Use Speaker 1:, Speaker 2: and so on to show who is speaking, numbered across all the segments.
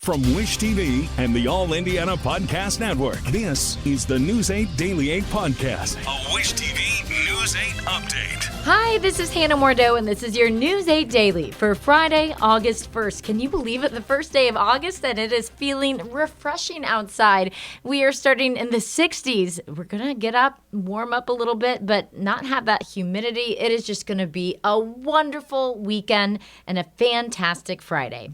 Speaker 1: From Wish TV and the All Indiana Podcast Network, this is the News 8 Daily 8 Podcast, a Wish TV News 8 update.
Speaker 2: Hi, this is Hannah Mordeau, and this is your News 8 Daily for Friday, August 1st. Can you believe it? The first day of August, and it is feeling refreshing outside. We are starting in the 60s. We're going to get up, warm up a little bit, but not have that humidity. It is just going to be a wonderful weekend and a fantastic Friday.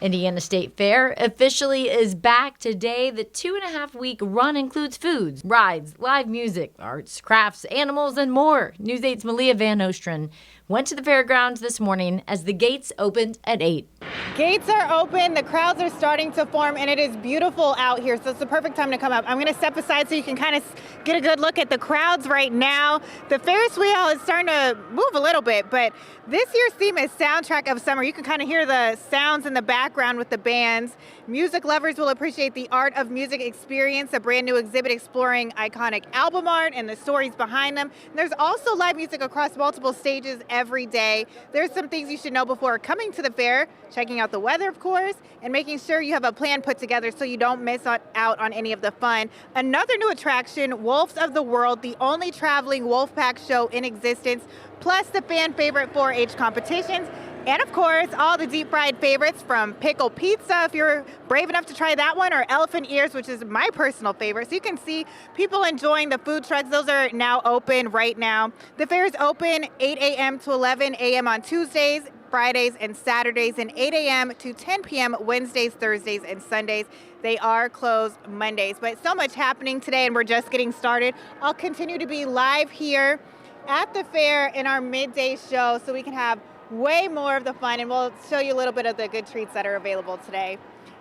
Speaker 2: Indiana State Fair officially is back today. The 2.5-week run includes foods, rides, live music, arts, crafts, animals, and more. News 8's Malia Van Ostren went to the fairgrounds this morning as the gates opened at 8.
Speaker 3: Gates are open, the crowds are starting to form, and it is beautiful out here, so it's the perfect time to come up. I'm going to step aside so you can kind of get a good look at the crowds right now. The Ferris wheel is starting to move a little bit, but this year's theme is Soundtrack of Summer. You can kind of hear the sounds in the background with the bands. Music lovers will appreciate the Art of Music Experience, a brand new exhibit exploring iconic album art and the stories behind them. And there's also live music across multiple stages every day. There's some things you should know before coming to the fair, checking out the weather, of course, and making sure you have a plan put together so you don't miss out on any of the fun. Another new attraction, Wolves of the World, the only traveling wolf pack show in existence, plus the fan favorite 4-H competitions. And of course, all the deep fried favorites from pickle pizza, if you're brave enough to try that one, or elephant ears, which is my personal favorite. So you can see people enjoying the food trucks. Those are now open right now. The fair is open 8 a.m. to 11 a.m. on Tuesdays, Fridays, and Saturdays, and 8 a.m. to 10 p.m. Wednesdays, Thursdays, and Sundays. They are closed Mondays. But so much happening today, and we're just getting started. I'll continue to be live here at the fair in our midday show so we can have way more of the fun, and we'll show you a little bit of the good treats that are available today.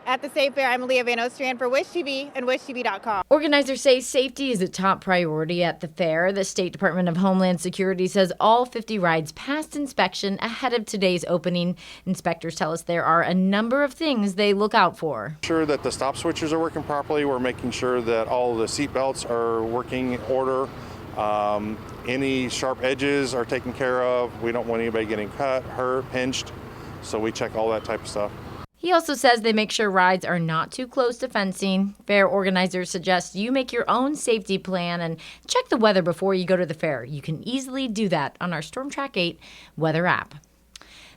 Speaker 3: At the State Fair, I'm Malia Van Ostren for Wish TV and WishTV.com.
Speaker 2: Organizers say safety is a top priority at the fair. The State Department of Homeland Security says all 50 rides passed inspection ahead of today's opening. Inspectors tell us there are a number of things they look out for.
Speaker 4: Sure that the stop switches are working properly. We're making sure that all of the seat belts are working in order. Any sharp edges are taken care of. We don't want anybody getting cut, hurt, pinched, so we check all that type of stuff.
Speaker 2: He also says they make sure rides are not too close to fencing. Fair organizers suggest you make your own safety plan and check the weather before you go to the fair. You can easily do that on our Storm Track 8 weather app.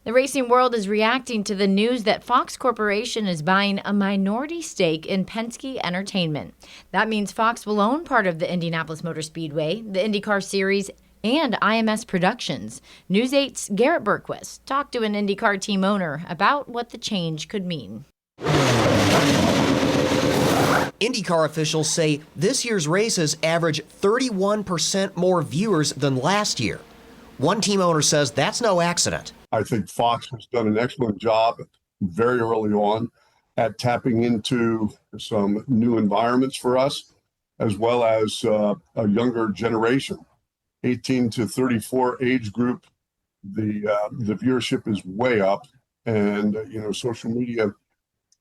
Speaker 2: The racing world is reacting to the news that Fox Corporation is buying a minority stake in Penske Entertainment. That means Fox will own part of the Indianapolis Motor Speedway, the IndyCar Series, and IMS Productions. News 8's Garrett Berquist talked to an IndyCar team owner about what the change could mean.
Speaker 5: IndyCar officials say this year's races average 31% more viewers than last year. One team owner says that's no accident.
Speaker 6: I think Fox has done an excellent job very early on at tapping into some new environments for us, as well as a younger generation. 18 to 34 age group, the viewership is way up, and social media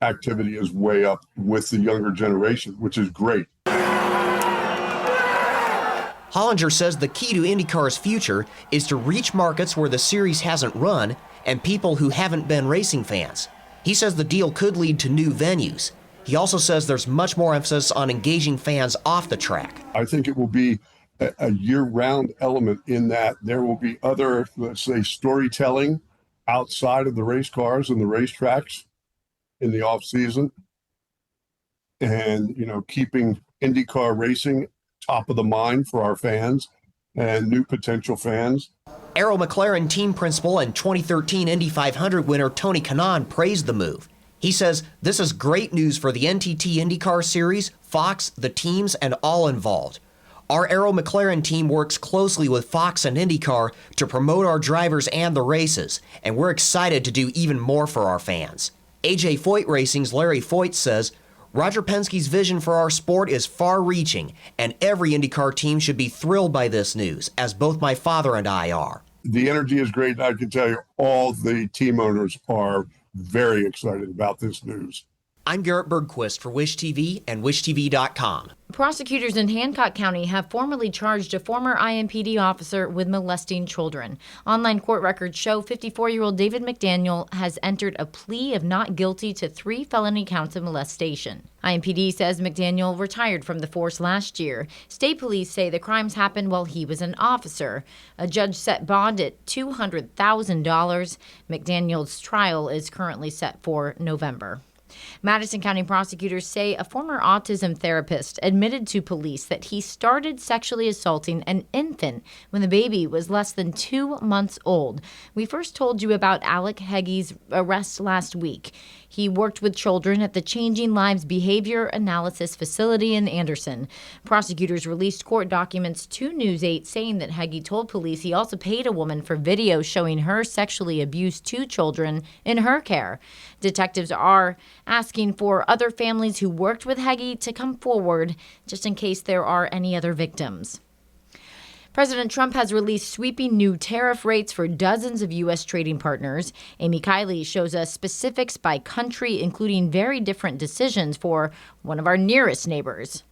Speaker 6: activity is way up with the younger generation, which is great.
Speaker 5: Hollinger says the key to IndyCar's future is to reach markets where the series hasn't run and people who haven't been racing fans. He says the deal could lead to new venues. He also says there's much more emphasis on engaging fans off the track.
Speaker 6: I think it will be a year-round element in that there will be other, let's say, storytelling outside of the race cars and the racetracks in the off-season, and keeping IndyCar racing top of the mind for our fans and new potential fans.
Speaker 5: Arrow McLaren team principal and 2013 Indy 500 winner Tony Kanaan praised the move. He says this is great news for the NTT IndyCar Series, Fox, the teams, and all involved. Our Arrow McLaren team works closely with Fox and IndyCar to promote our drivers and the races, and we're excited to do even more for our fans. AJ Foyt Racing's Larry Foyt says, Roger Penske's vision for our sport is far-reaching, and every IndyCar team should be thrilled by this news, as both my father and I are.
Speaker 6: The energy is great. I can tell you all the team owners are very excited about this news.
Speaker 5: I'm Garrett Bergquist for Wish TV and WishTV.com.
Speaker 2: Prosecutors in Hancock County have formally charged a former IMPD officer with molesting children. Online court records show 54-year-old David McDaniel has entered a plea of not guilty to 3 felony counts of molestation. IMPD says McDaniel retired from the force last year. State police say the crimes happened while he was an officer. A judge set bond at $200,000. McDaniel's trial is currently set for November. Madison County prosecutors say a former autism therapist admitted to police that he started sexually assaulting an infant when the baby was less than 2 months old. We first told you about Alec Heggie's arrest last week. He worked with children at the Changing Lives Behavior Analysis Facility in Anderson. Prosecutors released court documents to News 8 saying that Heggie told police he also paid a woman for video showing her sexually abused 2 children in her care. Detectives are asking for other families who worked with Heggie to come forward just in case there are any other victims. President Trump has released sweeping new tariff rates for dozens of U.S. trading partners. Amy Kiley shows us specifics by country, including very different decisions for one of our nearest neighbors.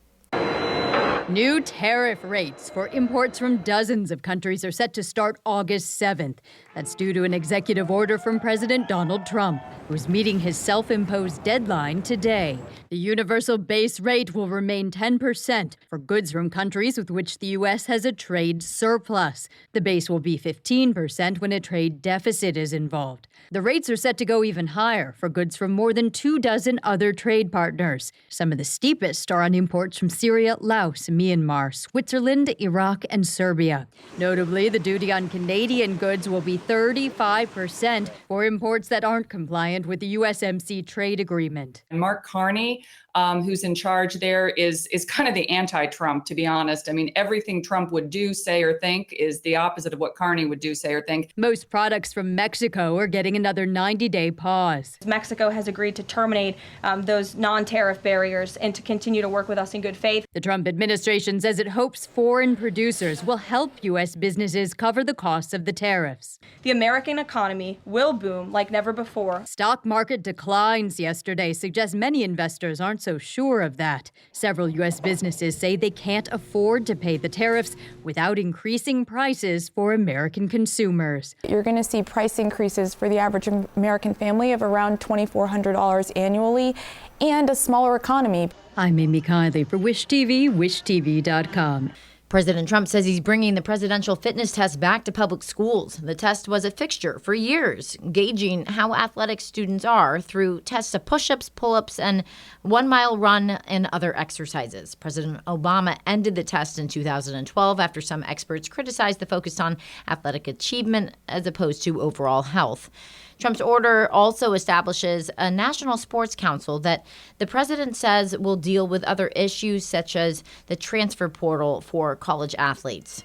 Speaker 7: New tariff rates for imports from dozens of countries are set to start August 7th. That's due to an executive order from President Donald Trump, who's meeting his self-imposed deadline today. The universal base rate will remain 10% for goods from countries with which the U.S. has a trade surplus. The base will be 15% when a trade deficit is involved. The rates are set to go even higher for goods from more than 24 other trade partners. Some of the steepest are on imports from Syria, Laos, Myanmar, Switzerland, Iraq, and Serbia. Notably, the duty on Canadian goods will be 35% for imports that aren't compliant with the USMC trade agreement.
Speaker 8: Mark Carney, who's in charge there, is kind of the anti-Trump, to be honest. I mean, everything Trump would do, say, or think is the opposite of what Carney would do, say, or think.
Speaker 7: Most products from Mexico are getting another 90-day pause.
Speaker 9: Mexico has agreed to terminate those non-tariff barriers and to continue to work with us in good faith.
Speaker 7: The Trump administration says it hopes foreign producers will help U.S. businesses cover the costs of the tariffs.
Speaker 9: The American economy will boom like never before.
Speaker 7: Stock market declines yesterday suggest many investors aren't so sure of that. Several U.S. businesses say they can't afford to pay the tariffs without increasing prices for American consumers.
Speaker 10: You're going to see price increases for the average American family of around $2,400 annually and a smaller economy.
Speaker 7: I'm Amy Kiley for Wish TV, WishTV.com.
Speaker 2: President Trump says he's bringing the presidential fitness test back to public schools. The test was a fixture for years, gauging how athletic students are through tests of push-ups, pull-ups, and 1-mile run and other exercises. President Obama ended the test in 2012 after some experts criticized the focus on athletic achievement as opposed to overall health. Trump's order also establishes a national sports council that the president says will deal with other issues such as the transfer portal for college athletes.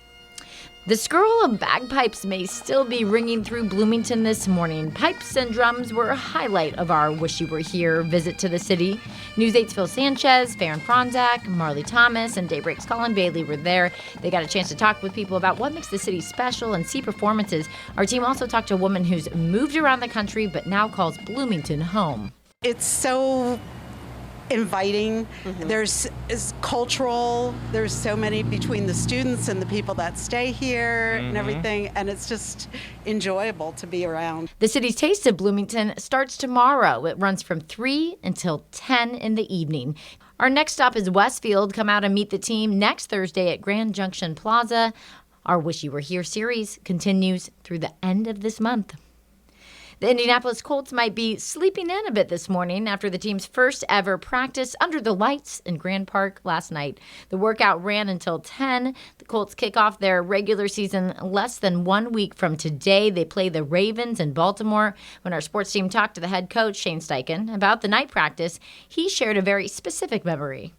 Speaker 2: The skirl of bagpipes may still be ringing through Bloomington this morning. Pipes and drums were a highlight of our Wish You Were Here visit to the city. News 8's Phil Sanchez, Farron Franzak, Marley Thomas, and Daybreak's Colin Bailey were there. They got a chance to talk with people about what makes the city special and see performances. Our team also talked to a woman who's moved around the country but now calls Bloomington home.
Speaker 11: It's so inviting. There's cultural. There's so many between the students and the people that stay here and everything, and it's just enjoyable to be around.
Speaker 2: The city's Taste of Bloomington starts tomorrow. It runs from 3 until 10 in the evening. Our next stop is Westfield. Come out and meet the team next Thursday at Grand Junction Plaza. Our Wish You Were Here series continues through the end of this month. The Indianapolis Colts might be sleeping in a bit this morning after the team's first ever practice under the lights in Grand Park last night. The workout ran until 10. The Colts kick off their regular season less than 1 week from today. They play the Ravens in Baltimore. When our sports team talked to the head coach, Shane Steichen, about the night practice, he shared a very specific memory.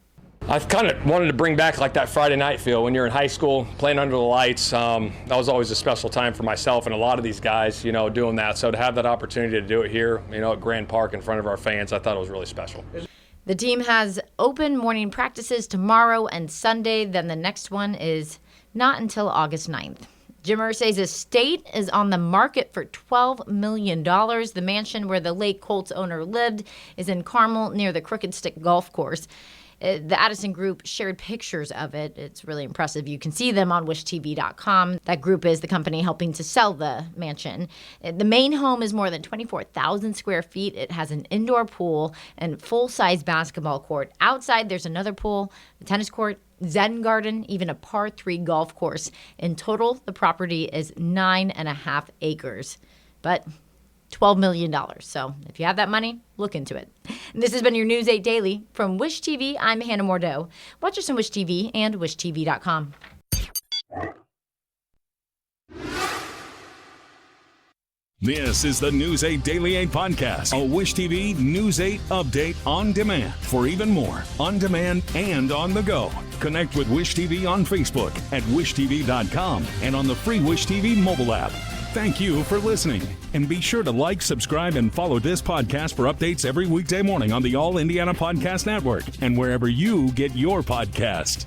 Speaker 12: I've kind of wanted to bring back like that Friday night feel when you're in high school playing under the lights. That was always a special time for myself and a lot of these guys, doing that. So to have that opportunity to do it here, at Grand Park in front of our fans, I thought it was really special.
Speaker 2: The team has open morning practices tomorrow and Sunday. Then the next one is not until August 9th. Jim Irsay's estate is on the market for $12 million. The mansion where the late Colts owner lived is in Carmel near the Crooked Stick Golf Course. The Addison Group shared pictures of it. It's really impressive. You can see them on wishtv.com. That group is the company helping to sell the mansion. The main home is more than 24,000 square feet. It has an indoor pool and full-size basketball court. Outside, there's another pool, a tennis court, Zen garden, even a par 3 golf course. In total, the property is 9.5 acres. But $12 million. So if you have that money, look into it. And this has been your News 8 Daily. From Wish TV, I'm Hannah Mordeau. Watch us on Wish TV and wishtv.com.
Speaker 1: This is the News 8 Daily 8 podcast, a Wish TV News 8 update on demand. For even more, on demand and on the go, connect with Wish TV on Facebook at wishtv.com and on the free Wish TV mobile app. Thank you for listening. And be sure to like, subscribe, and follow this podcast for updates every weekday morning on the All Indiana Podcast Network and wherever you get your podcast.